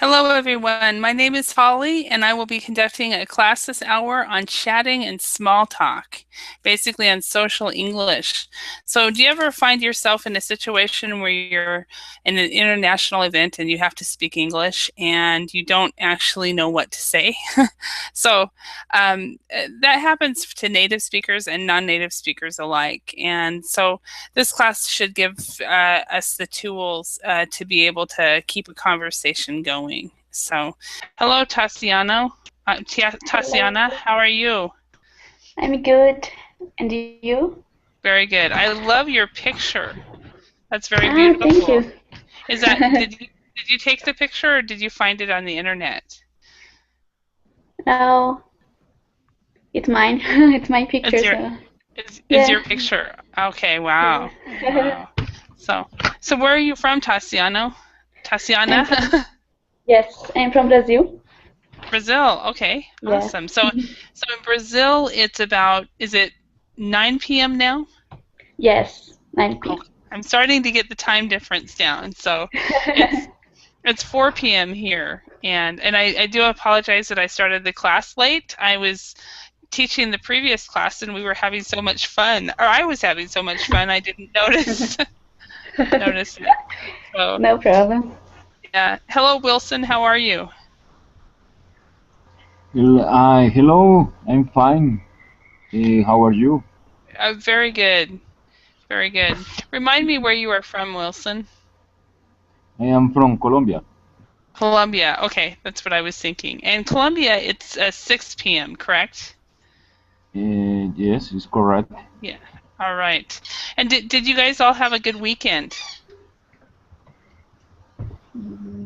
Hello, everyone. My name is Holly, and I will be conducting a class this hour on chatting and small talk, basically on social English. So, do you ever find yourself in a situation where you're in an international event and you have to speak English and you don't actually know what to say? So, that happens to native speakers and non-native speakers alike. And so, this class should give us the tools to be able to keep a conversation going. So, hello, Tassiano. Hello. Tassiana, how are you? I'm good. And you? Very good. I love your picture. That's very Thank beautiful. you. Is that did you take the picture or did you find it on the internet? No, it's mine. It's my picture, It's your so is yeah. your picture. Okay, wow. Yeah. Wow. So so where are you from, Tassiano? I'm Tassiana? from Yes, I'm from Brazil. Brazil. Okay, Yeah. awesome. So in Brazil, it's about, is it 9 p.m. now? Yes, 9 Oh, p.m. I'm starting to get the time difference down. So it's it's 4 p.m. here, and I do apologize that I started the class late. I was teaching the previous class, and we were having so much fun, or I was having so much fun, I didn't notice it. So No problem. yeah. Hello, Wilson. How are you? Hello, I'm fine. How are you? Very good. Very good. Remind me where you are from, Wilson. I am from Colombia. Colombia. Okay, that's what I was thinking. And Colombia, it's 6 p.m., correct? Yes, it's correct. Yeah. All right. And did you guys all have a good weekend?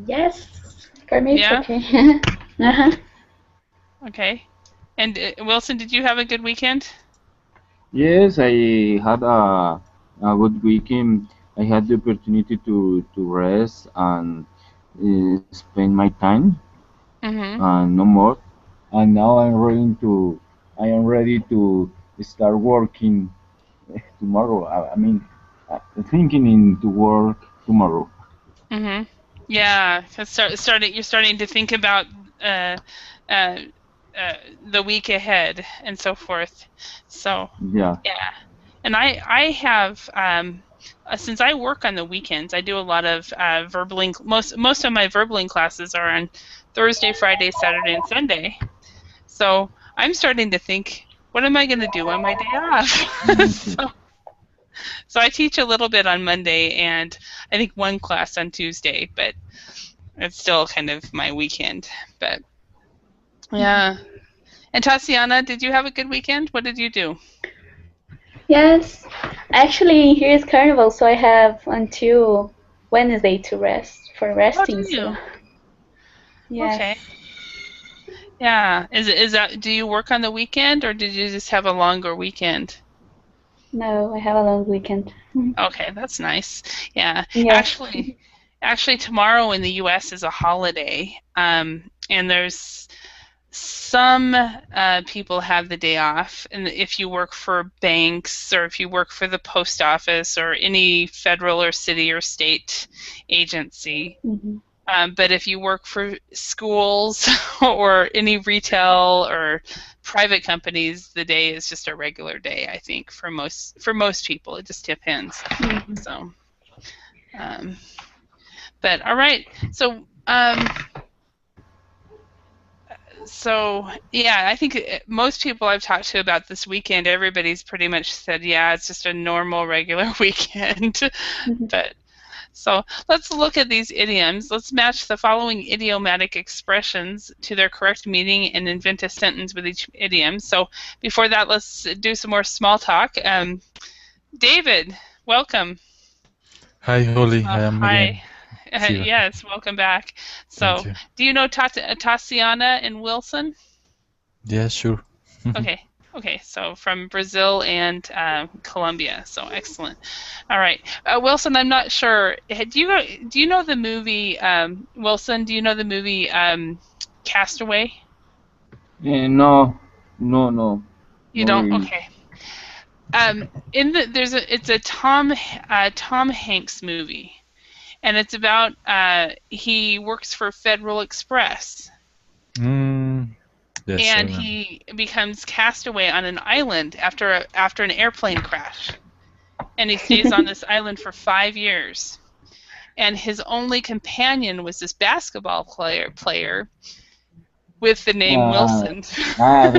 Yes, for me it's Yeah? okay. Uh-huh. Okay. And Wilson, did you have a good weekend? Yes, I had a good weekend. I had the opportunity to rest and spend my time Mm-hmm. and no more. And now I am ready to start working tomorrow. Thinking in to work tomorrow. Mm-hmm. Yeah, 'cause you're starting to think about uh, uh, uh, the week ahead and so forth. So, Yeah. yeah. And I have since I work on the weekends, I do a lot of verbaling. Most of my verbaling classes are on Thursday, Friday, Saturday, and Sunday. So I'm starting to think, what am I going to do on my day off? Okay. So I teach a little bit on Monday and I think one class on Tuesday, but it's still kind of my weekend. But yeah. And Tatiana, did you have a good weekend? What did you do? Yes. Actually, here is Carnival, so I have until Wednesday to rest for Oh, do resting, so you? yes. Okay. Yeah. Is that, do you work on the weekend or did you just have a longer weekend? No, I have a long weekend. Okay, that's nice. Yeah. Yes. Actually tomorrow in the US is a holiday. And there's some people have the day off, and if you work for banks or if you work for the post office or any federal or city or state agency, Hmm. but if you work for schools or any retail or private companies, the day is just a regular day. I think for most people, it just depends. Hmm. So, um, but all right. So yeah, I think most people I've talked to about this weekend, everybody's pretty much said, yeah, it's just a normal, regular weekend. Hmm. But so let's look at these idioms. Let's match the following idiomatic expressions to their correct meaning and invent a sentence with each idiom. So before that, let's do some more small talk. David, welcome. Hi, Holly. I am Hi. again here. Yes, welcome back. Thank So, you. do you know Tatiana and Wilson? Yeah, sure. Okay. Okay. So from Brazil and Colombia. So excellent. All right. Wilson, I'm not sure. Do you know the movie Wilson? Do you know the movie Castaway? No, no, You not don't. really. Okay. In the there's a it's a Tom Hanks movie, and it's about he works for Federal Express. Yes, and he becomes castaway on an island after an airplane crash, and he stays on this island for 5 years. And his only companion was this basketball player with the name Wilson. Yeah.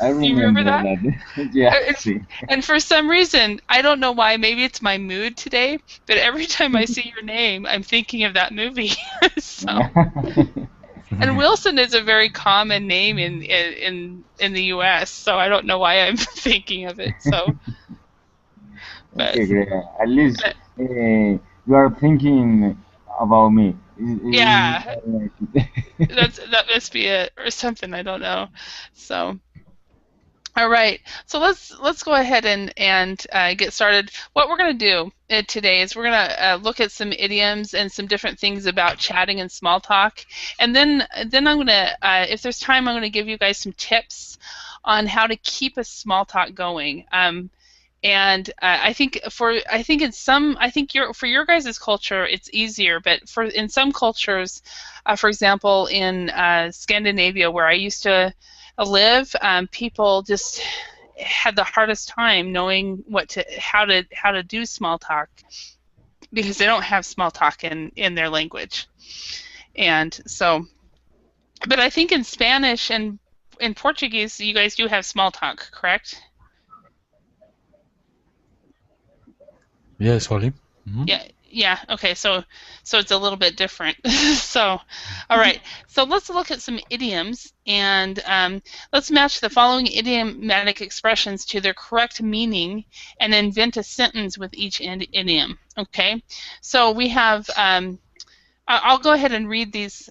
I remember that? Yeah. And for some reason, I don't know why, maybe it's my mood today, but every time I see your name, I'm thinking of that movie. So. And Wilson is a very common name in the U.S., so I don't know why I'm thinking of it. So. Okay, great. At least you are thinking about me. Yeah, that must be it, or something. I don't know. So, all right. So let's go ahead and get started. What we're going to do today is we're going to look at some idioms and some different things about chatting and small talk, and then I'm going to, if there's time, I'm going to give you guys some tips on how to keep a small talk going. And I think for your guys' culture it's easier, but in some cultures, for example, in Scandinavia where I used to live, people just had the hardest time knowing how to do small talk because they don't have small talk in their language. And so, but I think in Spanish and in Portuguese you guys do have small talk, correct? Yes, Holly. Mm-hmm. Yeah. Okay. So it's a little bit different. So, all right. So let's look at some idioms, and let's match the following idiomatic expressions to their correct meaning, and invent a sentence with each idiom. Okay. So we have. I'll go ahead and read these.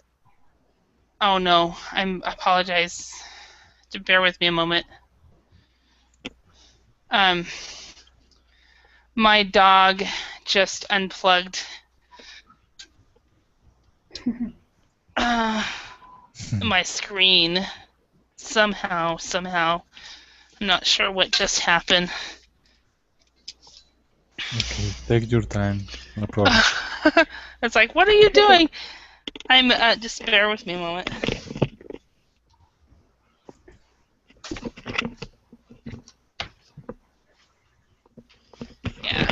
Oh no, I apologize. Bear with me a moment. My dog just unplugged my screen somehow. I'm not sure what just happened. Okay, take your time, no problem. It's like, what are you doing? I'm just bear with me a moment. Yeah,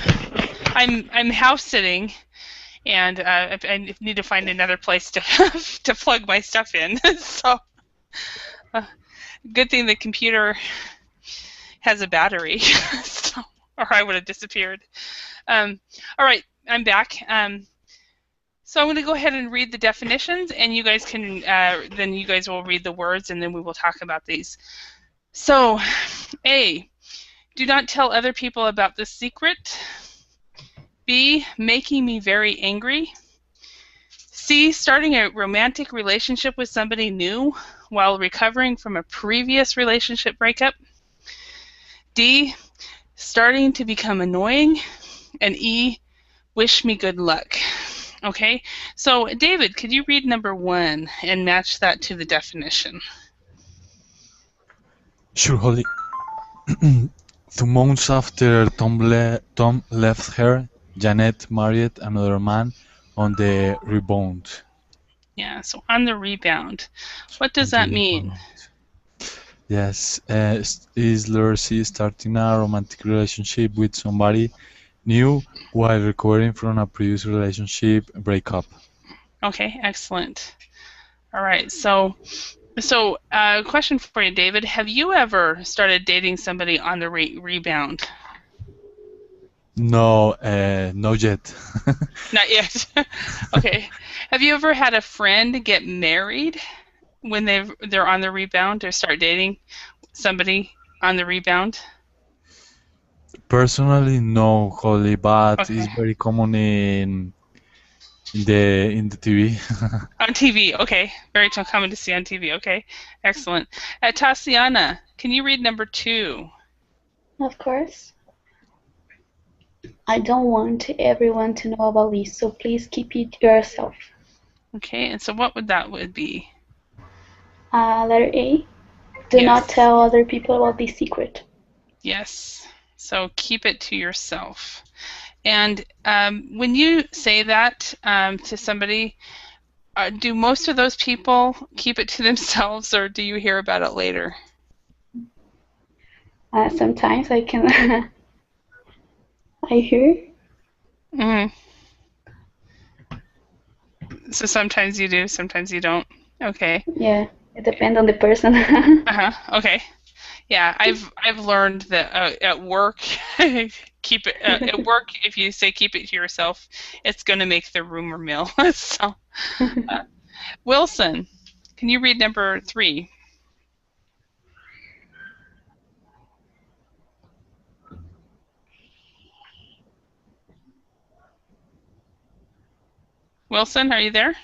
I'm house sitting, and I need to find another place to to plug my stuff in. So, good thing the computer has a battery, so, or I would have disappeared. All right, I'm back. So I'm going to go ahead and read the definitions, and you guys can then you guys will read the words, and then we will talk about these. So, A, do not tell other people about the secret. B, making me very angry. C, starting a romantic relationship with somebody new while recovering from a previous relationship breakup. D, starting to become annoying. And E, wish me good luck. Okay, so David, could you read number 1 and match that to the definition? Sure, Holly. 2 months after Tom left her, Janet married another man on the rebound. Yeah, so on the rebound. What does that mean? Yes, is Lucy starting a romantic relationship with somebody new while recovering from a previous relationship breakup. Okay, excellent. All right, so question for you, David. Have you ever started dating somebody on the rebound? No, not yet. Not yet. Okay. Have you ever had a friend get married when they're on the rebound or start dating somebody on the rebound? Personally, no, Holly, but okay. It's very common in the TV. On TV, okay. Very common to see on TV, okay. Excellent. Tatiana, can you read number 2? Of course. I don't want everyone to know about this, so please keep it yourself. Okay, and so what would that be? Letter A. Do not tell other people about this secret. Yes. So keep it to yourself. And when you say that to somebody, do most of those people keep it to themselves, or do you hear about it later? Sometimes I can I hear. Mm. So sometimes you do, sometimes you don't. Okay. Yeah, it depends on the person. Okay. Yeah, I've learned that at work, keep it at work. If you say keep it to yourself, it's going to make the rumor mill. So, Wilson, can you read number 3? Wilson, are you there?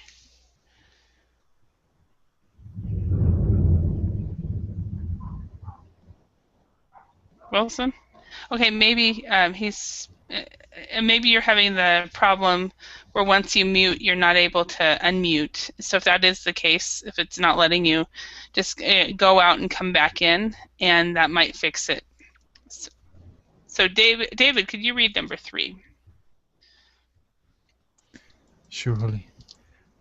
Wilson? Okay, maybe maybe you're having the problem where once you mute, you're not able to unmute. So if that is the case, if it's not letting you, just go out and come back in, and that might fix it. So David, could you read number 3? Surely.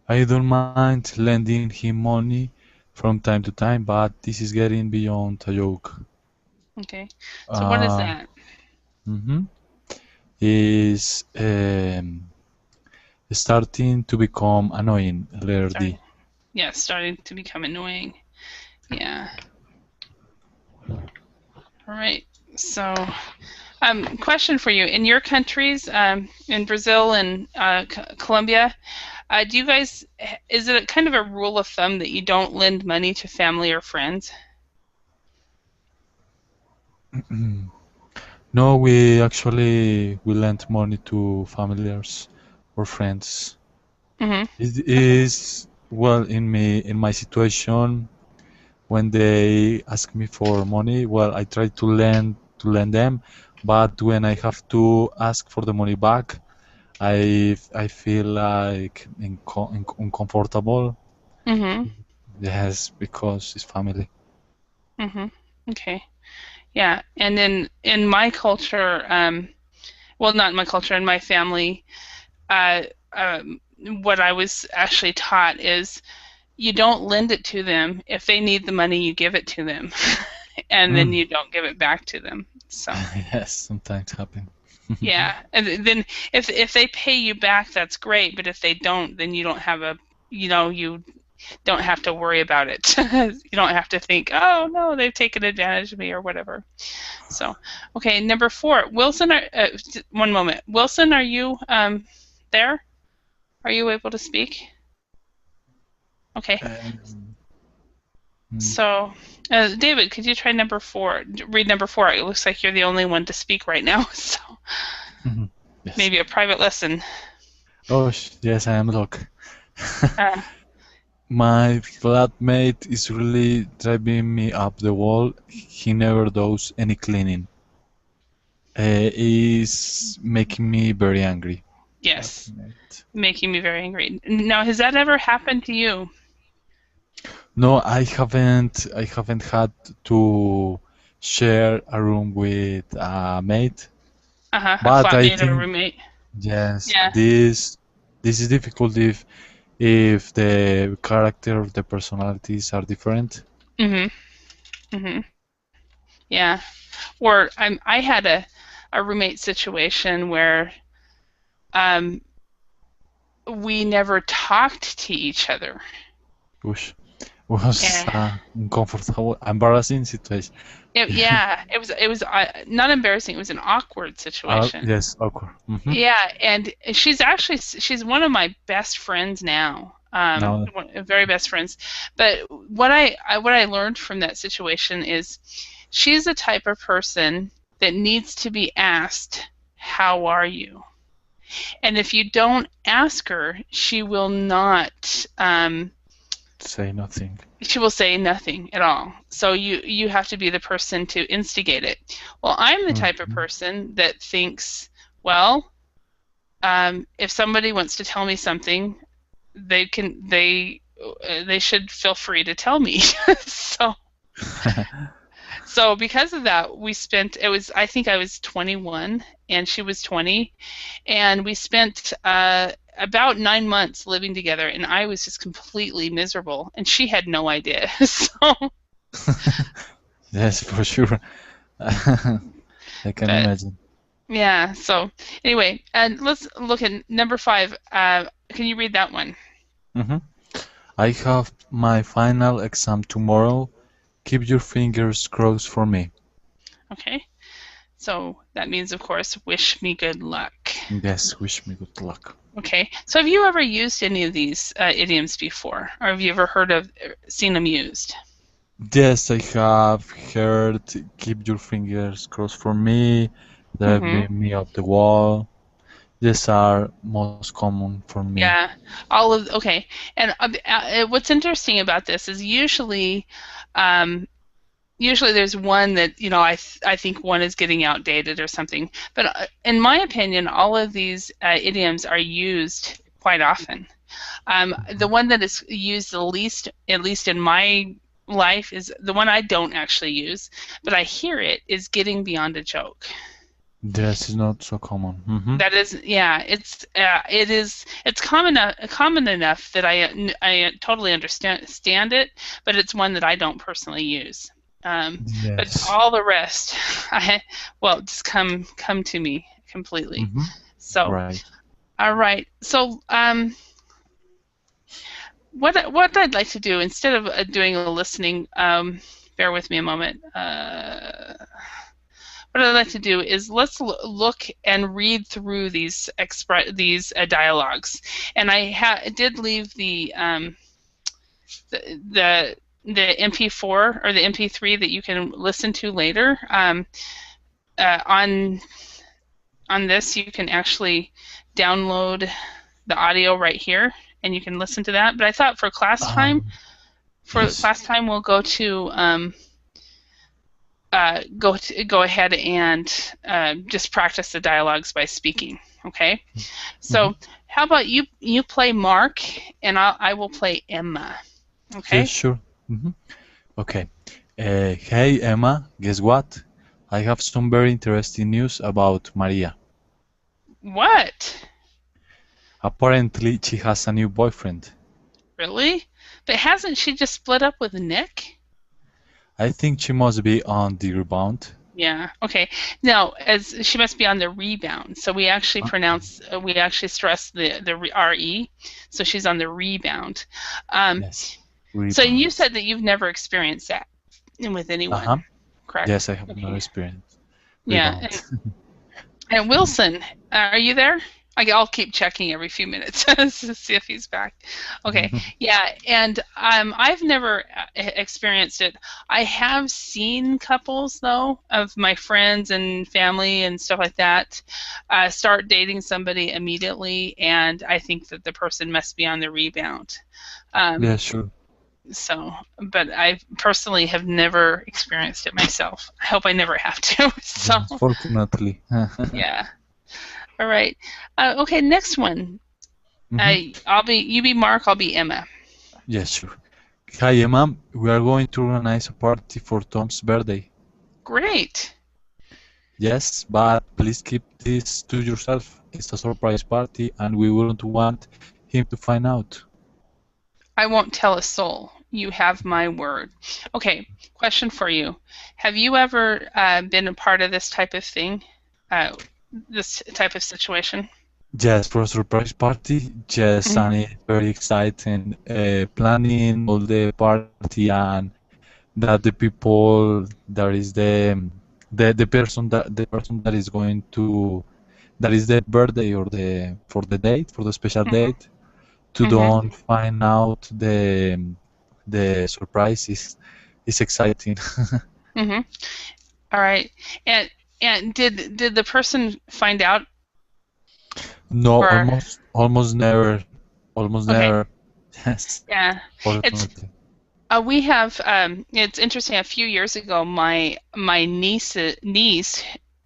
I don't mind lending him money from time to time, but this is getting beyond a joke. Okay. So what is Uh, that? Is starting to become annoying, letter D. Yeah, starting to become annoying. Yeah. All right. So, question for you: in your countries, in Brazil and Colombia, do you guys? Is it kind of a rule of thumb that you don't lend money to family or friends? No, we lend money to familiars or friends. Mm-hmm. It is well in my situation when they ask me for money. Well, I try to lend them, but when I have to ask for the money back, I feel like uncomfortable. Mm-hmm. Yes, because it's family. Mm-hmm. Okay. Yeah, and in my culture, well, not in my culture, in my family, uh, what I was actually taught is you don't lend it to them. If they need the money, you give it to them, and then you don't give it back to them. So Yes, sometimes happen. yeah, and then if they pay you back, that's great. But if they don't, then you don't have you don't have to worry about it. You don't have to think, oh no, they've taken advantage of me or whatever. So, okay, number 4, Wilson. One moment, Wilson, are you there? Are you able to speak? Okay. So, David, could you try number 4? Read number 4. It looks like you're the only one to speak right now. So, Yes. maybe a private lesson. Oh, yes, I am Doc. My flatmate is really driving me up the wall. He never does any cleaning. Is making me very angry. Yes, making me very angry. Now, has that ever happened to you? No, I haven't had to share a room with a mate. A But I flatmate or a think roommate? yes, Yeah. this is difficult if the character of the personalities are different. Yeah. Or I had a roommate situation where we never talked to each other. Whoosh. Was uncomfortable, embarrassing situation. It was not embarrassing. It was an awkward situation. Yes, awkward. Yeah, and she's one of my best friends now. Very best friends. But what I learned from that situation is she's the type of person that needs to be asked, "How are you?" And if you don't ask her, she will not say nothing. She will say nothing at all. So you have to be the person to instigate it. Well, I'm the type of person that thinks, well, if somebody wants to tell me something, they should feel free to tell me. So because of that, I think I was 21 and she was 20, and we spent about 9 months living together, and I was just completely miserable, and she had no idea. So, Yes, for sure. I can but imagine. yeah. So anyway, and let's look at number 5. Can you read that one? hmm I have my final exam tomorrow. Keep your fingers crossed for me. Okay. So that means, of course, wish me good luck. Yes, wish me good luck. Okay. So have you ever used any of these idioms before, or have you ever seen them used? Yes, I have heard keep your fingers crossed for me, that Mm-hmm. beat me up the wall. These are most common for me. Yeah, okay. And what's interesting about this is um, usually there's one that I think one is getting outdated or something. But in my opinion, all of these idioms are used quite often. The one that is used the least, at least in my life, is the one I don't actually use, but I hear it, is getting beyond a joke. This is not so common. That is, yeah, it's common enough that I totally understand it, but it's one that I don't personally use. But Yes. all the rest, just come to me completely. hmm So, Right. all right. So, what I'd like to do, instead of doing a listening, bear with me a moment. What I'd like to do is let's look and read through these dialogues, and I did leave the MP4 or the MP3 that you can listen to later. On this, you can actually download the audio right here, and you can listen to that. But I thought for class time, Yes. we'll go to go ahead and just practice the dialogues by speaking. Okay. hmm So how about you play Mark, and I will play Emma. Okay. Yes, sure. hmm Okay. Hey, Emma, guess what? I have some very interesting news about Maria. What? Apparently, she has a new boyfriend. Really? But hasn't she just split up with Nick? I think she must be on the rebound. Yeah. Okay. No, as she must be on the rebound. So we actually stress the re, so she's on the rebound. Yes, So you rebound. said that you've never experienced that with anyone, Uh-huh. correct? Yes, I have no Okay. experience. Yeah. Rebound. And Wilson, are you there? I'll keep checking every few minutes to see if he's back. Okay, yeah, and I've never experienced it. I have seen couples, though, of my friends and family and stuff like that, start dating somebody immediately, and I think that the person must be on the rebound. Yeah, sure. So, but I personally have never experienced it myself. I hope I never have to. So, Yes, fortunately. yeah. All right. Okay, next one. Mhm. You be Mark, I'll be Emma. Yes, sure. Hi, Emma. We are going to organize a party for Tom's birthday. Great. Yes, but please keep this to yourself. It's a surprise party, and we wouldn't want him to find out. I won't tell a soul. You have my word. Okay, question for you. Have you ever been a part of this type of thing? This type of situation? Yes, for a surprise party. Yes, Mhm. and it's very exciting. Planning all the party and that the people that is the person that is going to that is the birthday or the special Mhm. date to Mhm. don't find out the surprise is exciting. Mhm. All right. And did the person find out, No, or almost never, almost okay? never. Yes, Yeah. It's fortunately. we have. It's interesting. A few years ago, my niece.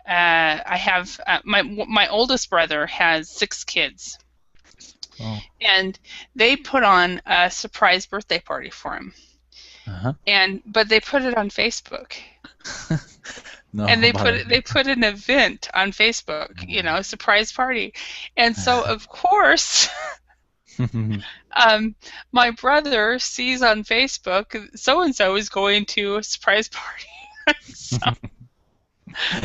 I have my oldest brother has 6 kids, Oh, and they put on a surprise birthday party for him. uh-huh. But they put it on Facebook. No, and they but put an event on Facebook, a surprise party, and so of course, my brother sees on Facebook so and so is going to a surprise party, so,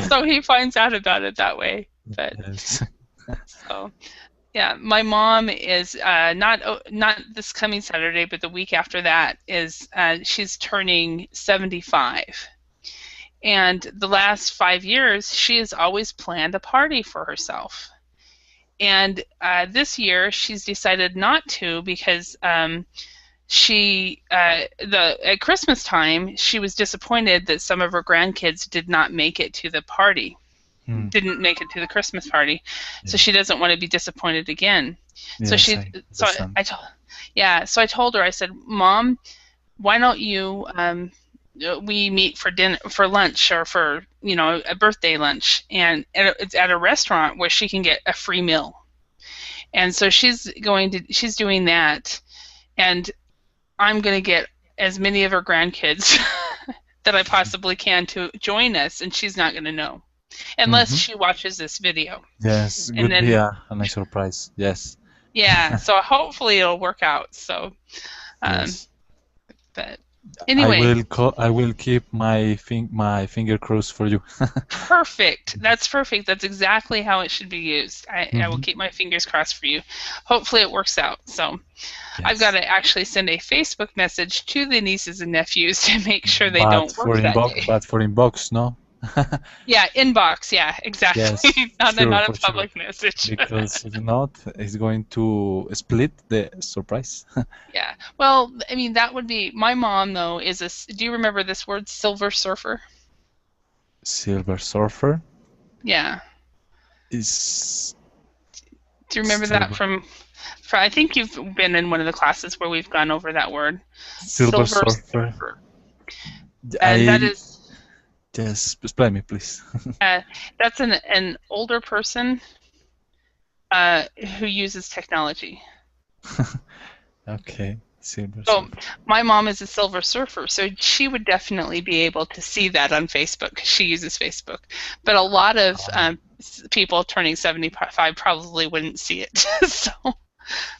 so he finds out about it that way. But yes. so yeah, my mom is not this coming Saturday, but the week after that is she's turning 75. And the last 5 years, she has always planned a party for herself. And this year, she's decided not to because at Christmas time, she was disappointed that some of her grandkids did not make it to the party, Hmm. didn't make it to the Christmas party. So Yeah. she doesn't want to be disappointed again. So Yes, she, I so understand. I told her, I said, Mom, why don't you we meet for dinner, for lunch, or for a birthday lunch, and it's at a restaurant where she can get a free meal. And so she's doing that, and I'm going to get as many of her grandkids that I possibly can to join us, and she's not going to know unless Hmm. she watches this video. Yes, And would be then a nice surprise. Yes, yeah, so hopefully it'll work out. So yes. but anyway, I will keep my finger crossed for you. perfect. That's perfect. That's exactly how it should be used. I will Hmm. keep my fingers crossed for you. Hopefully it works out. So I've got Yes. to actually send a Facebook message to the nieces and nephews to make sure they don't work that day. But for inbox, no? Yeah, inbox. Yeah, exactly. Yes, not sure, a for sure. public message. Because if not, it's going to split the surprise. Yeah. Well, I mean, that would be my mom though. Do you remember this word, silver surfer? Silver Surfer Yeah. is Do you remember that silver, from I think you've been in one of the classes where we've gone over that word, Silver silver Surfer. surfer, and that I is just explain me, please. that's an older person who uses technology. Okay, Silver So Surfer. my mom is a silver surfer, so she would definitely be able to see that on Facebook because she uses Facebook. But a lot of people turning 75 probably wouldn't see it. So,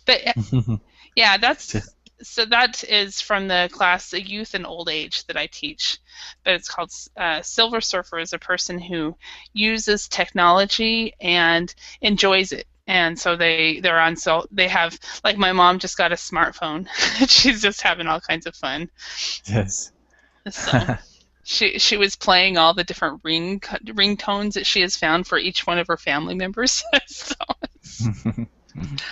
but yeah, so that is from the class, the youth and old age that I teach. But it's called Silver Surfer is a person who uses technology and enjoys it. And so they have, like, my mom just got a smartphone. She's just having all kinds of fun. Yes. So she was playing all the different ringtones that she has found for each one of her family members. So,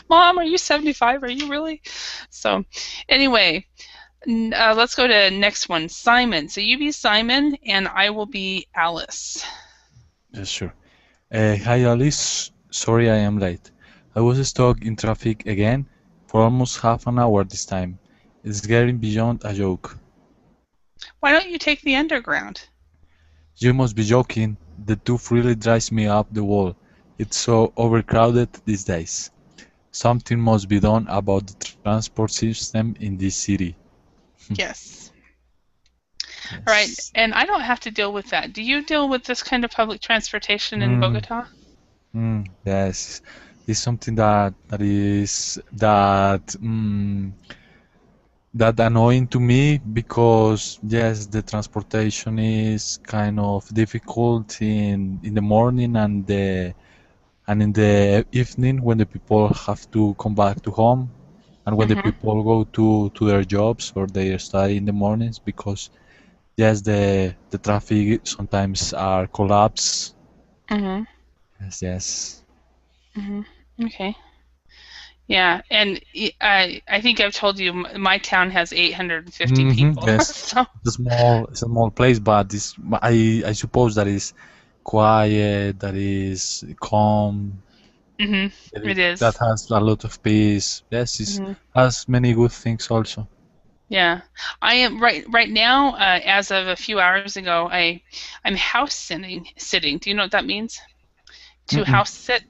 Mom, are you 75? Are you really? So anyway, let's go to next one, Simon. So you be Simon, and I will be Alice. Yes, sure. Hi, Alice. Sorry I am late. I was stuck in traffic again for almost half an hour this time. It's getting beyond a joke. Why don't you take the underground? You must be joking. The tube really drives me up the wall. It's so overcrowded these days. Something must be done about the transport system in this city. Yes. All right, Yes. and I don't have to deal with that. Do you deal with this kind of public transportation in Mm, Bogota? yes. It's something that annoying to me because yes, the transportation is kind of difficult in the morning and in the evening when the people have to come back to home and when the Mm-hmm. people go to their jobs or their study in the mornings because yes, the traffic sometimes are collapsed. Mm-hmm. Yes, yes. Mm-hmm. Okay. Yeah, and I think I've told you my town has 850 people. Yes. So It's a small place, but I suppose that is quiet, that is calm, it is. that has a lot of peace. Yes, it Hmm. has many good things also. Yeah, I am right now. As of a few hours ago, I'm house sitting. Do you know what that means? To Mm-mm. house sit.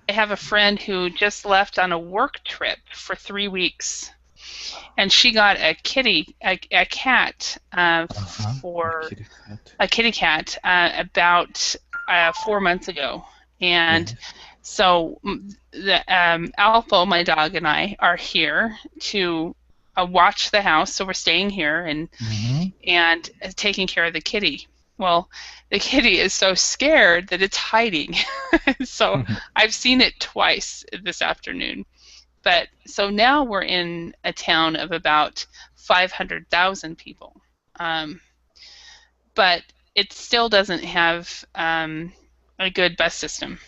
I have a friend who just left on a work trip for 3 weeks, and she got a cat Uh-huh. for Kitty cat. a kitty cat about 4 months ago, and Yes. so Alpo, my dog, and I are here to watch the house. So we're staying here Mm-hmm. and taking care of the kitty. Well, the kitty is so scared that it's hiding. So I've seen it twice this afternoon. But so now we're in a town of about 500,000 people. But it still doesn't have a good bus system.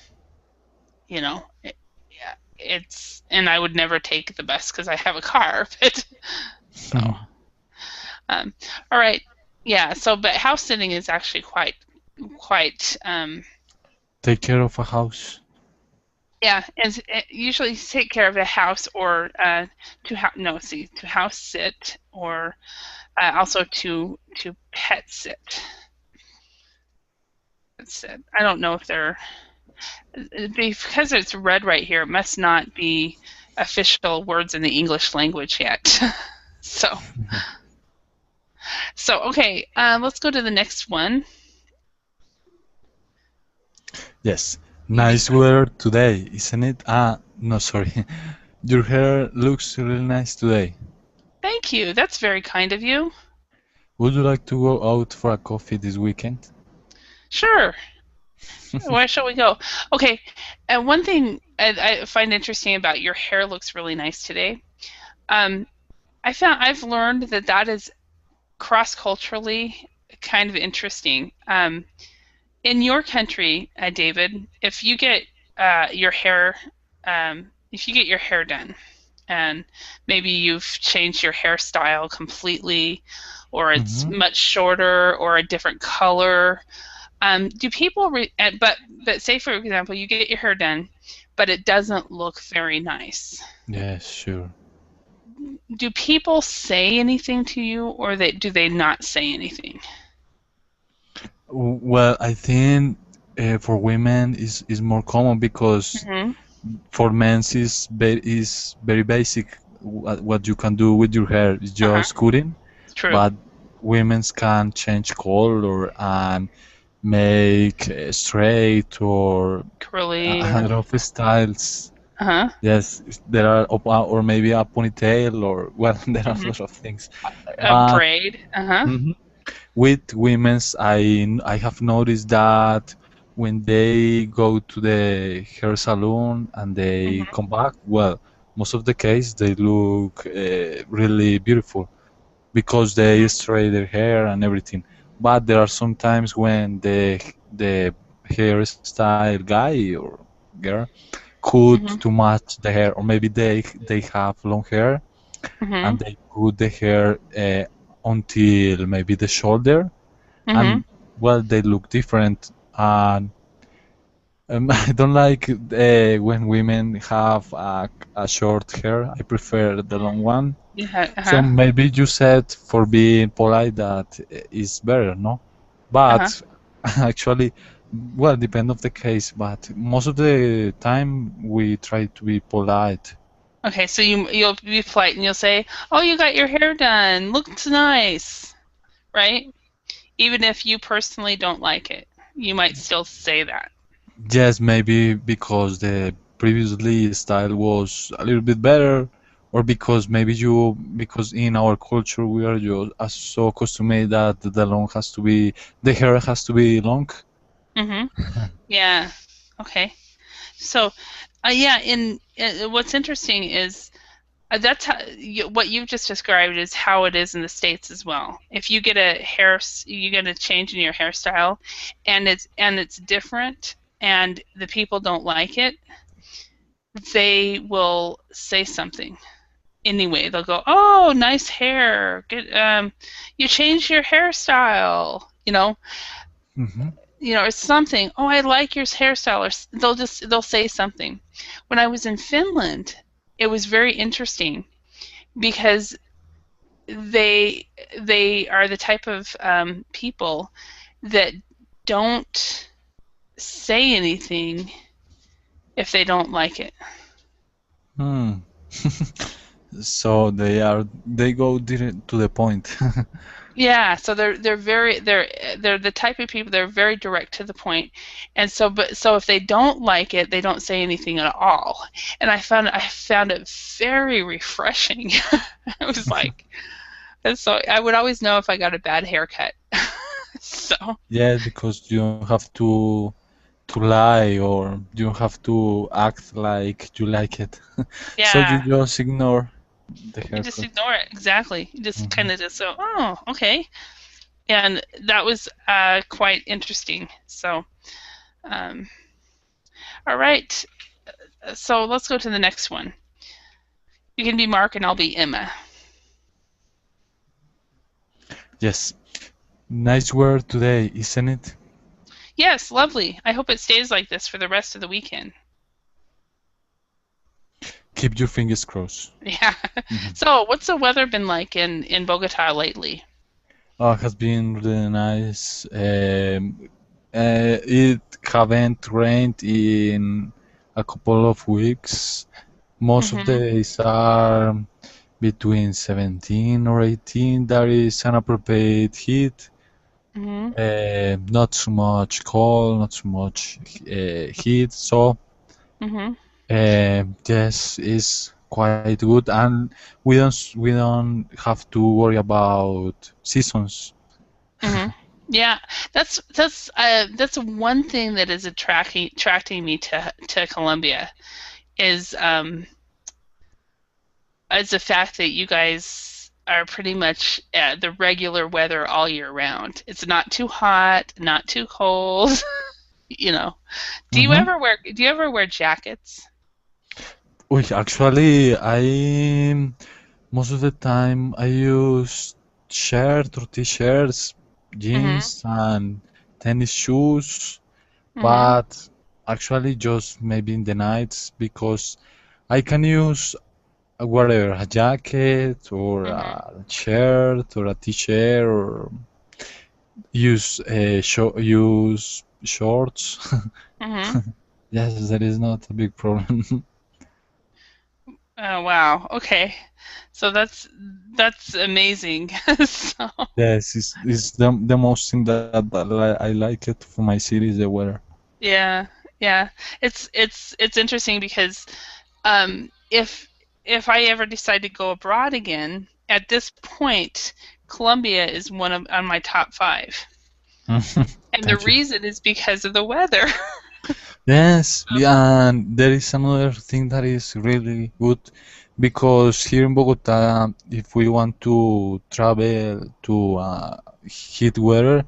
You know, yeah, and I would never take the bus because I have a car. But so, all right, yeah. So, but house sitting is actually quite. Take care of a house. Yeah, and usually take care of a house or to house sit or also to pet sit. I don't know if they're because it's red right here. It must not be official words in the English language yet. So okay, let's go to the next one. Yes. Nice weather today, isn't it? No, sorry. Your hair looks really nice today. Thank you. That's very kind of you. Would you like to go out for a coffee this weekend? Sure. Where shall we go? Okay, and one thing I find interesting about your hair looks really nice today. I've learned that is cross-culturally kind of interesting. In your country, David, if you get your hair done, and maybe you've changed your hairstyle completely, or it's much shorter or a different color. Do people but say for example you get your hair done, but it doesn't look very nice. Yes, sure. Do people say anything to you, or do they not say anything? Well, I think for women is more common because for men is very basic. What you can do with your hair is just cutting. True. But women's can change color and make straight or curly a lot of styles. Uh-huh. Yes, there are, or maybe a ponytail, or well, there are a lot of things. A braid. With women's, I have noticed that when they go to the hair salon and they come back, well, most of the case they look really beautiful because they straighten their hair and everything. But there are some times when the hairstyle guy or girl cut to match the hair, or maybe they have long hair and they put the hair until maybe the shoulder, and well, they look different. And I don't like when women have a short hair. I prefer the long one. So maybe you said for being polite that is better, no? But actually, well, depend of the case. But most of the time we try to be polite. Okay, so you'll be polite and you'll say, "Oh, you got your hair done. Looks nice," right? Even if you personally don't like it, you might still say that. Yes, maybe because the previously style was a little bit better, or because because in our culture we are just so accustomed that the hair has to be long. Yeah. Okay. So, what's interesting is that's what you've just described is how it is in the States as well. If you get a change in your hairstyle, and it's different, and the people don't like it, they will say something. Anyway, they'll go, "Oh, nice hair. Good. You changed your hairstyle." Or something. "Oh, I like your hairstyle." Or they'll say something. When I was in Finland, it was very interesting because they are the type of people that don't say anything if they don't like it. So they go direct to the point. Yeah, so they're the type of people, they're very direct to the point. And so if they don't like it, they don't say anything at all. And I found it very refreshing. I was like, and so I would always know if I got a bad haircut. So, Yeah, because you don't have to lie or you don't have to act like you like it. So you yeah, just ignore the you just haircut. ignore it. Exactly. You just Hmm. kind of just go, oh, okay. And that was quite interesting. So, um, all right. So let's go to the next one. You can be Mark and I'll be Emma. Yes. Nice word today, isn't it? Yes, lovely. I hope it stays like this for the rest of the weekend. Keep your fingers crossed. Yeah. Mhm. So, what's the weather been like in Bogota lately? Oh, it has been really nice. It haven't rained in a couple of weeks. Most of the Mhm. days are between 17 or 18. That is an appropriate heat. Mhm. Not too much cold, not too much heat. So Mhm. yes, it's quite good, and we don't have to worry about seasons. Mhm. Yeah, that's one thing that is attracting me to Colombia is is the fact that you guys are pretty much the regular weather all year round. It's not too hot, not too cold. You know. Hmm. Do you ever wear jackets? Actually, I most of the time I use shirt or t-shirts, Mhm. jeans, and tennis shoes, Mhm. but actually just maybe in the nights because I can use whatever, a jacket or Mhm. a shirt or a t-shirt or use shorts. Mhm. Yes, that is not a big problem. Oh wow. Okay. So that's amazing. So Yes, it's the most thing that I like it for my city is the weather. yeah, yeah. It's interesting because if I ever decide to go abroad again, at this point, Colombia is one of on my top five, and the Thank you. reason is because of the weather. Yes, and there is another thing that is really good because here in Bogota, if we want to travel to heat weather,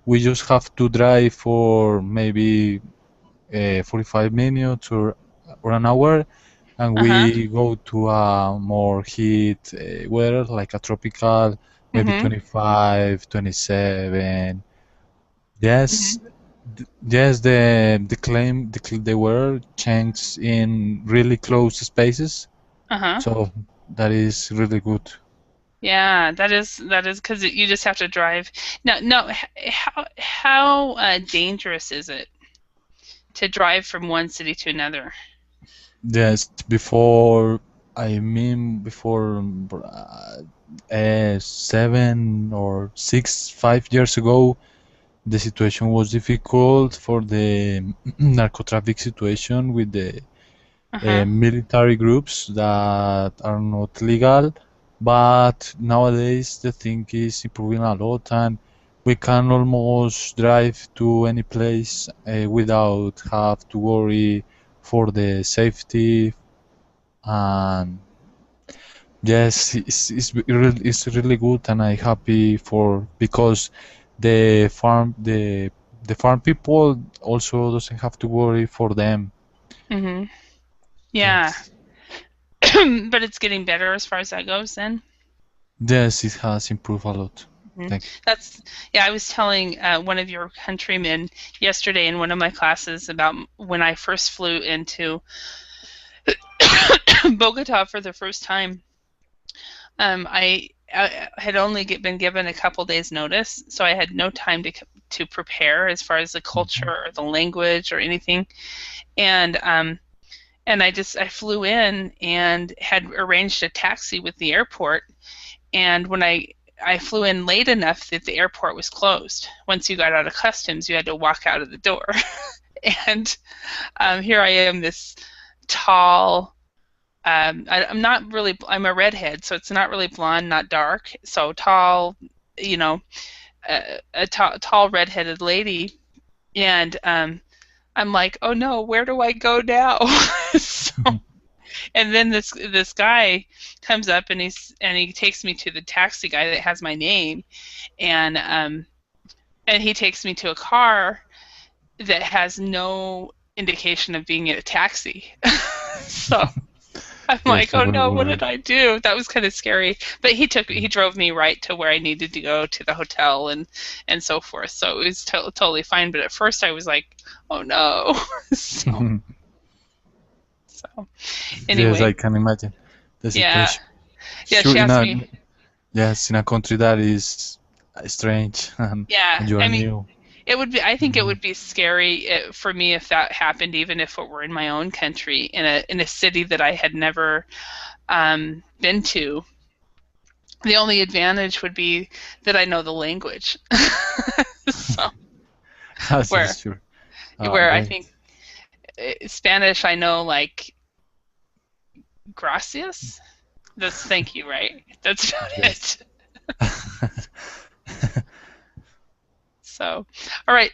we just have to drive for maybe 45 minutes or an hour, and Uh-huh. we go to a more heat weather, like a tropical, maybe Mhm. 25, 27. Yes, Mhm. yes, the weather changes in really close spaces, Uh-huh. so that is really good. Yeah, that is because you just have to drive. Now, no, how dangerous is it to drive from one city to another? Yes, before 5 years ago, the situation was difficult for the narcotraffic situation with the Uh-huh. military groups that are not legal. But nowadays the thing is improving a lot, and we can almost drive to any place without have to worry for the safety. And yes, it's really good, and I'm happy for because the farm people also doesn't have to worry for them. Mhm. Yeah. Yes. But it's getting better as far as that goes then. Yes, it has improved a lot. Mhm. Thank you. That's yeah, I was telling one of your countrymen yesterday in one of my classes about when I first flew into Bogota for the first time. I had only been given a couple days notice, so I had no time to prepare as far as the culture Mhm. or the language or anything. And and I flew in and had arranged a taxi with the airport, and when I flew in late enough that the airport was closed. Once you got out of customs, you had to walk out of the door. And here I am, this tall, I'm not really, I'm a redhead, so it's not really blonde, not dark, so tall, you know, a tall redheaded lady, and I'm like, oh no, where do I go now? So, and then this guy comes up and he takes me to the taxi guy that has my name, and he takes me to a car that has no indication of being a taxi. So I'm like, oh no, what did I do? That was kind of scary. But he drove me right to where I needed to go, to the hotel and so forth. So it was totally fine. But at first I was like, oh no. So anyway. Yes, I can imagine the situation. Yeah, Sure, she asked me. Yes, in a country that is strange and you are new. It would be. I think it would be scary for me if that happened, even if it were in my own country, in a city that I had never been to. The only advantage would be that I know the language. So, where I think Spanish, I know like gracias. That's thank you, right? That's about it. So, all right,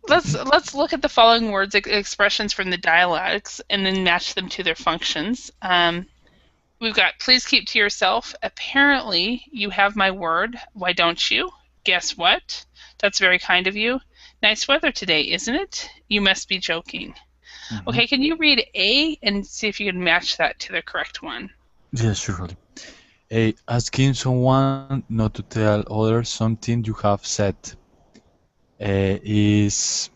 let's look at the following words, expressions from the dialects, and then match them to their functions. We've got please keep to yourself. Apparently, you have my word. Why don't you? Guess what? That's very kind of you. Nice weather today, isn't it? You must be joking. Mm-hmm. Okay, can you read A and see if you can match that to the correct one? Yes, surely. A, asking someone not to tell others something you have said. Is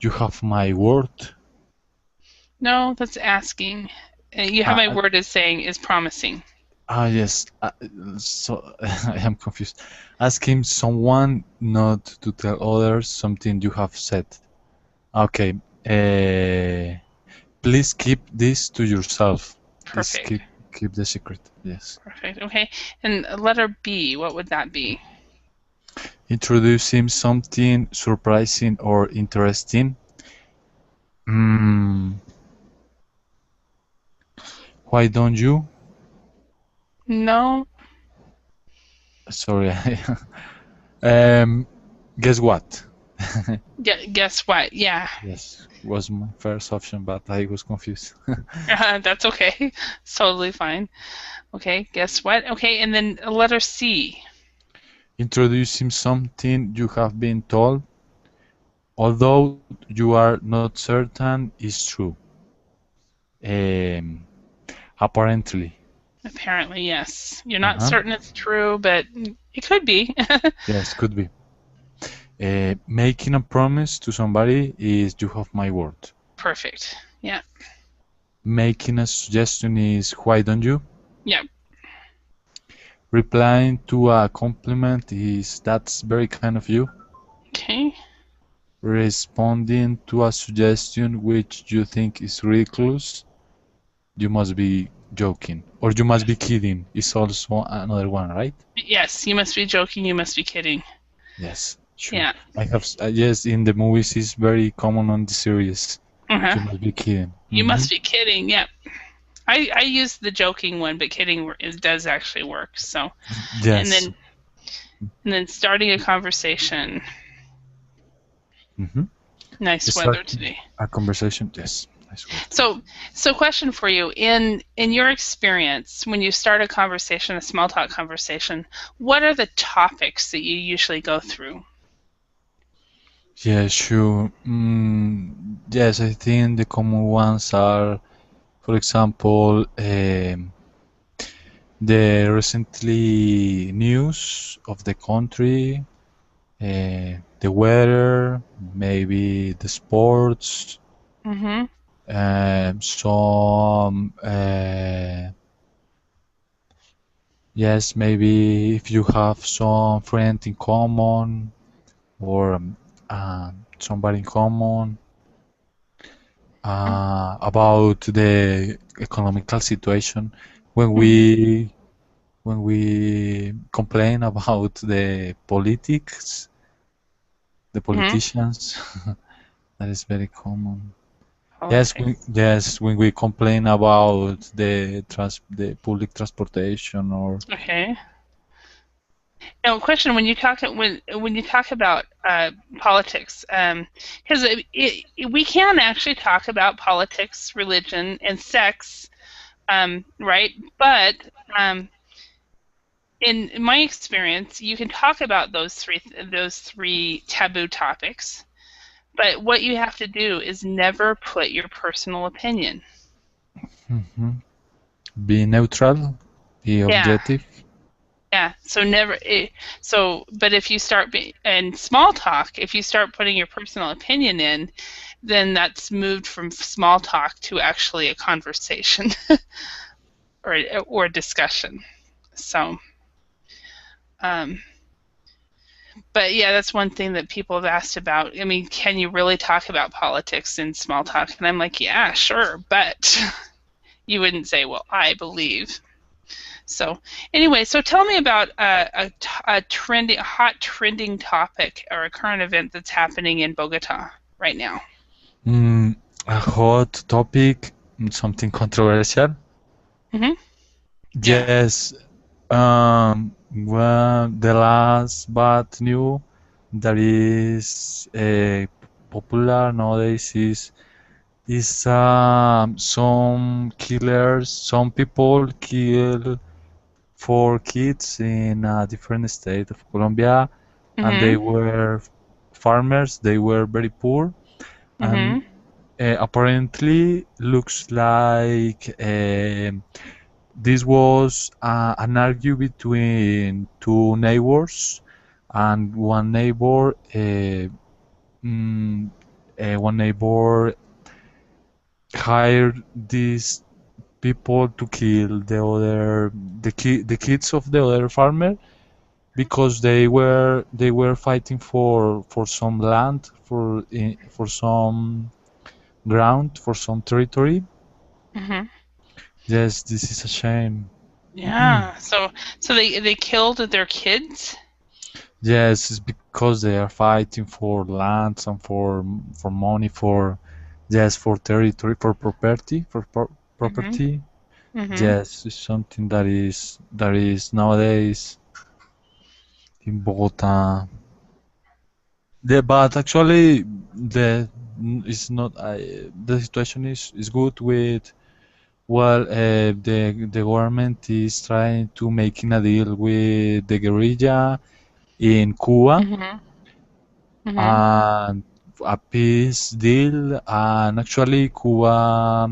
you have my word? No, that's asking. You have my word is saying is promising. Yes. So I am confused. Asking someone not to tell others something you have said. Okay. Please keep this to yourself. Perfect. Please keep the secret. Yes. Perfect. Okay. And letter B, what would that be? Introducing something surprising or interesting. Why don't you? No. Sorry. Guess what? Yeah. Guess what? Yeah. Yes, was my first option, but I was confused. That's okay. It's totally fine. Okay. Guess what? Okay. And then letter C. Introducing something you have been told, although you are not certain is true. Apparently. Apparently, yes. You're not certain it's true, but it could be. Yes, could be. Making a promise to somebody is you have my word. Perfect. Yeah. Making a suggestion is why don't you? Yeah. Replying to a compliment is that's very kind of you. Okay. Responding to a suggestion which you think is ridiculous, you must be joking. Or you must be kidding is also another one, right? Yes, you must be joking, you must be kidding. Yes, sure. Yeah. I have, yes, in the movies it's very common on the series. You must be kidding. You must be kidding, yeah. I use the joking one, but kidding does actually work. So, yes. And then starting a conversation. Nice weather today. A conversation, yes. Nice weather. So question for you: in your experience, when you start a conversation, a small talk conversation, what are the topics that you usually go through? Yeah, sure. Yes, I think the common ones are, for example, the recently news of the country, the weather, maybe the sports, some yes, maybe if you have some friend in common or somebody in common. about the economical situation when we complain about the politicians. That is very common. Yes, when we complain about the public transportation or Okay. Now, question: when you talk about politics, because we can actually talk about politics, religion, and sex, right? But in my experience, you can talk about those three taboo topics, but what you have to do is never put your personal opinion. be neutral, be objective. Yeah, so never. But if you start in small talk, if you start putting your personal opinion in, then that's moved from small talk to actually a conversation or a discussion. So, but yeah, that's one thing that people have asked about. I mean, can you really talk about politics in small talk? And I'm like, yeah, sure, but you wouldn't say, well, I believe. So anyway, so tell me about a hot trending topic or a current event that's happening in Bogota right now. A hot topic, something controversial. Yes. Well, the last bad news that is popular nowadays is some killers, some people kill 4 kids in a different state of Colombia, and they were farmers. They were very poor, and apparently looks like this was an argue between two neighbors, and one neighbor hired these people to kill the kids of the other farmer because they were fighting for some land, for some ground, for some territory. Yes, this is a shame. Yeah. So they killed their kids? Yes, it's because they are fighting for lands and for money, for territory, for property, property. Yes, it's something that is nowadays in Bogota. But actually, the situation is good with. Well, the government is trying to making a deal with the guerrilla in Cuba, and a peace deal, and actually Cuba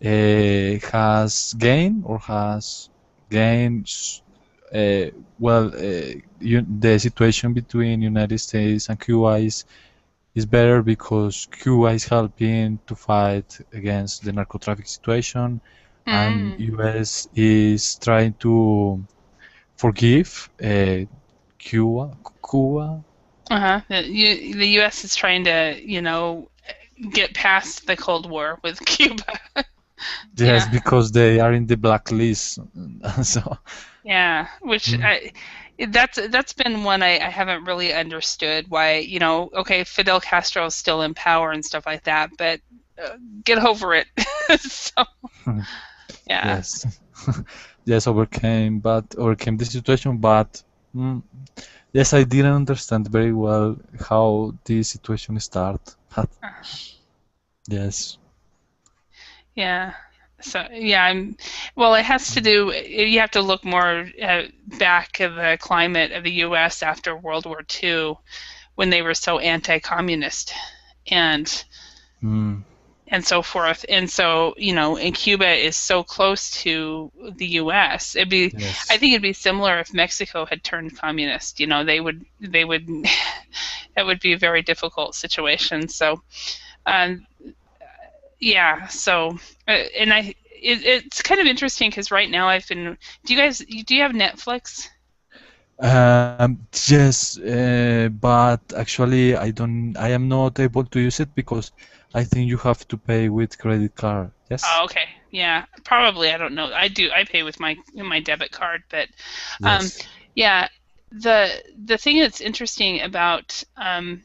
has gained the situation between United States and Cuba is better because Cuba is helping to fight against the narcotraffic situation, and US is trying to forgive Cuba. The U.S. is trying to, get past the Cold War with Cuba. Yes, because they are in the blacklist. So. Yeah, which that's been one I haven't really understood why, okay, Fidel Castro is still in power and stuff like that, but get over it. So, yeah. Yes. Yes, overcame the situation, but yes, I didn't understand very well how this situation started. Yes. Yeah. So yeah, well, it has to do. You have to look more back at the climate of the U.S. after World War II, when they were so anti-communist, and so forth. And so and Cuba is so close to the U.S. I think it'd be similar if Mexico had turned communist. They would. That would be a very difficult situation. So. Yeah, so it's kind of interesting because right now do you have Netflix? Yes, but actually I am not able to use it because I think you have to pay with credit card. Yes. Oh, okay. Yeah, probably. I don't know. I do. I pay with my debit card, but Yes. yeah. The thing that's interesting about the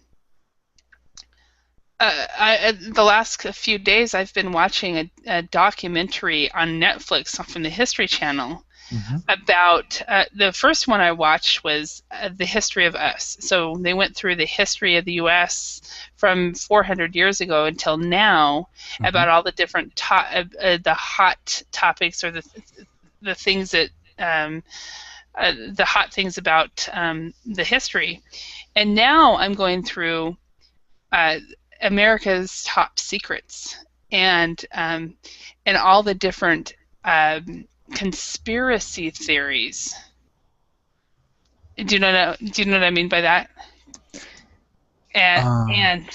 last few days I've been watching a documentary on Netflix from the History Channel Mm-hmm. about the first one I watched was the history of us. So they went through the history of the U.S. from 400 years ago until now, about all the different the hot topics or the things that the hot things about the history. And now I'm going through America's top secrets and all the different conspiracy theories. Do you know what I mean by that? And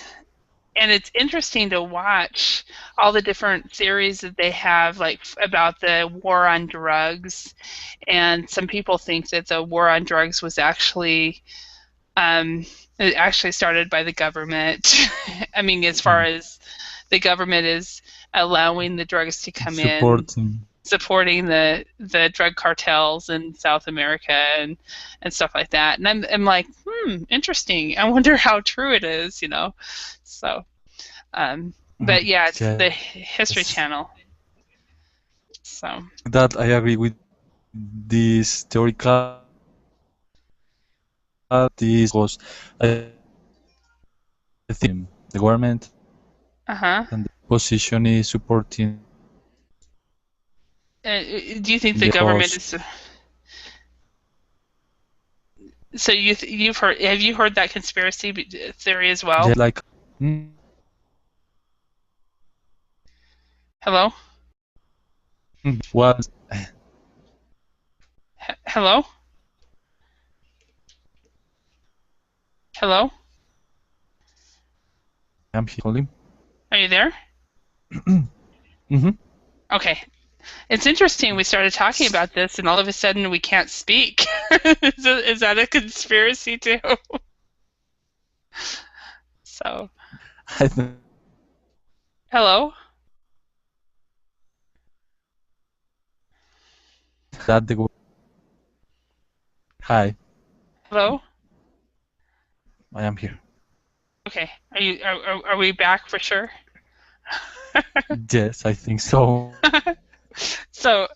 it's interesting to watch all the different theories that they have, like about the war on drugs. And some people think that the war on drugs was actually it actually started by the government. I mean, as far as the government is allowing the drugs to come in, supporting the drug cartels in South America and stuff like that. And I'm like, interesting. I wonder how true it is, you know. So, but yeah, it's the History Channel. So that I agree with this theoretical. This was I think the government and the position is supporting. Do you think the government is? So you've heard? Have you heard that conspiracy theory as well? Yeah, like. Hello. What? Hello. Hello. I'm here. Are you there? Mm-hmm. Okay. It's interesting we started talking about this and all of a sudden we can't speak. Is that a conspiracy too? So. Hello? Hi. Hello? I am here. Okay. Are we back for sure? Yes, I think so. So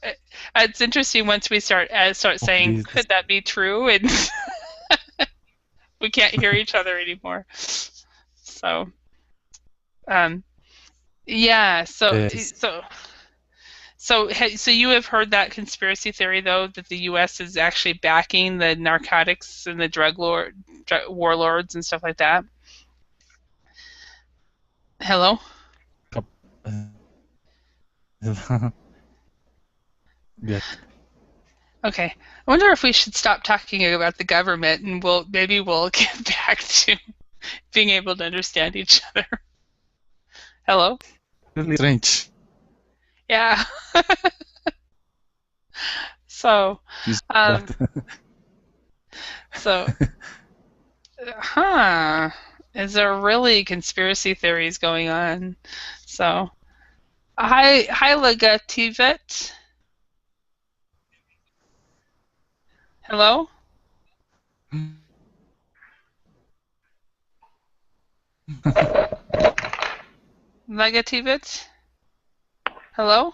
it's interesting once we start saying, could that be true? And we can't hear each other anymore. So, yeah. So you have heard that conspiracy theory though, that the U.S. is actually backing the narcotics and the drug warlords and stuff like that. Hello. Yeah. Okay. I wonder if we should stop talking about the government and maybe we'll get back to being able to understand each other. Hello? Really strange. Yeah. So, is there really conspiracy theories going on? So, hi Legativet. Hello? Legativet? Hello?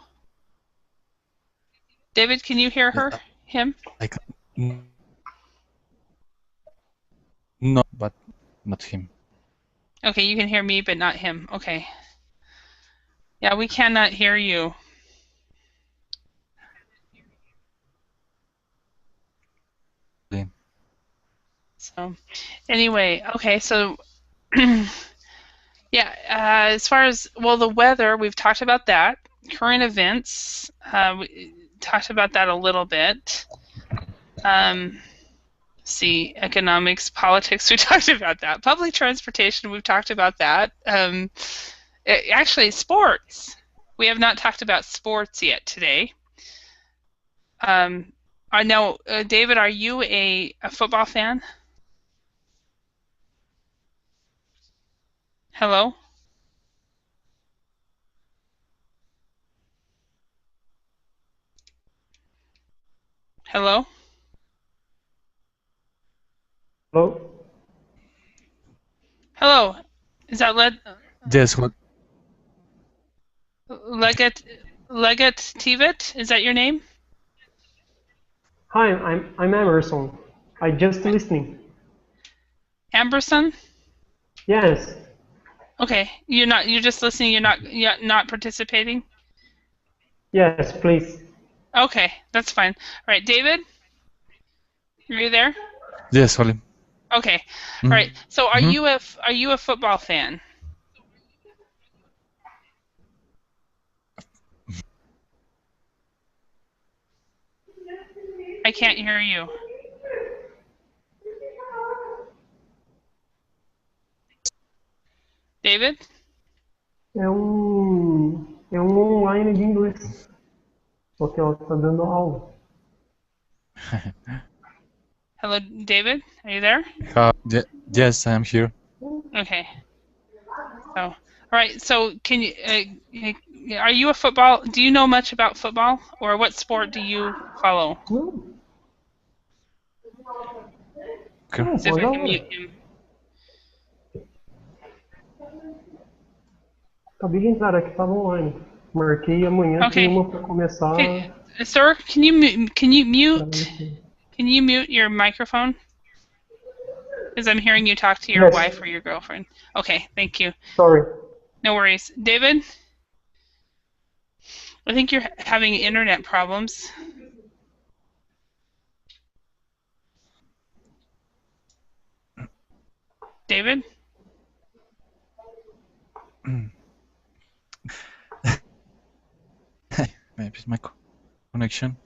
David, can you hear him? I can. No, but not him. Okay, you can hear me, but not him. Okay. Yeah, we cannot hear you. So, anyway, okay, so yeah, as far as the weather, we've talked about that. Current events, we talked about that a little bit. See, economics, politics, we talked about that. Public transportation, we've talked about that. Actually, sports. We have not talked about sports yet today. I know, David, are you a football fan? Hello? Hello? Hello? Hello. Is that Yes, what? Leggett Tivit? Is that your name? Hi, I'm Emerson. I just listening. Amberson? Yes. Okay. You're just listening, you're not participating? Yes, please. Okay, that's fine. All right, David? Are you there? Yes, Holly. Okay. All right. So are Mhm. you a football fan? I can't hear you. David? É um online de inglês. Porque ela tá dando aula. Hello, David? Are you there? Yes, I am here. Okay. So, all right. So, can you? Are you a football? Do you know much about football, or what sport do you follow? Não, Okay. não, See if pode I can agora. mute him. Acabei de entrar aqui, tava online. Marquei amanhã, tem Okay. uma pra começar. Sir, can you mute your microphone? Because I'm hearing you talk to your Yes. wife or your girlfriend. Okay, thank you. Sorry. No worries. David? I think you're having internet problems. David? Maybe it's my connection.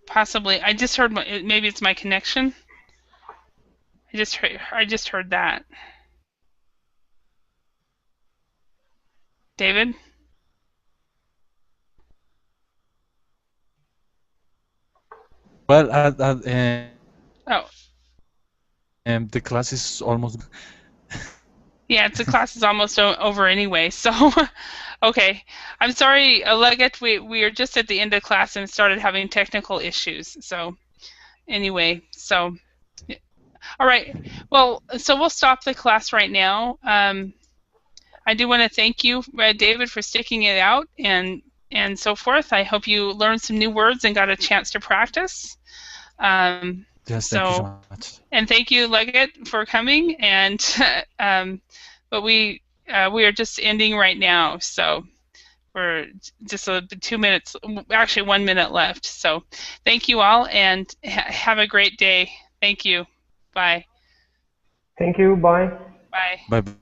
Possibly. I just heard maybe it's my connection. I just heard that. David? Well, Oh. the class is almost. Yeah, the class is almost over anyway, so okay. I'm sorry, Leggett, we are just at the end of class and started having technical issues. So anyway, so all right. Well, so we'll stop the class right now. I do want to thank you, David, for sticking it out and so forth. I hope you learned some new words and got a chance to practice. Yes, thank you so much. And thank you, Leggett, for coming. And but we are just ending right now, so we're just 2 minutes, actually 1 minute left. So thank you all, and have a great day. Thank you. Bye. Thank you, bye. Bye. Bye.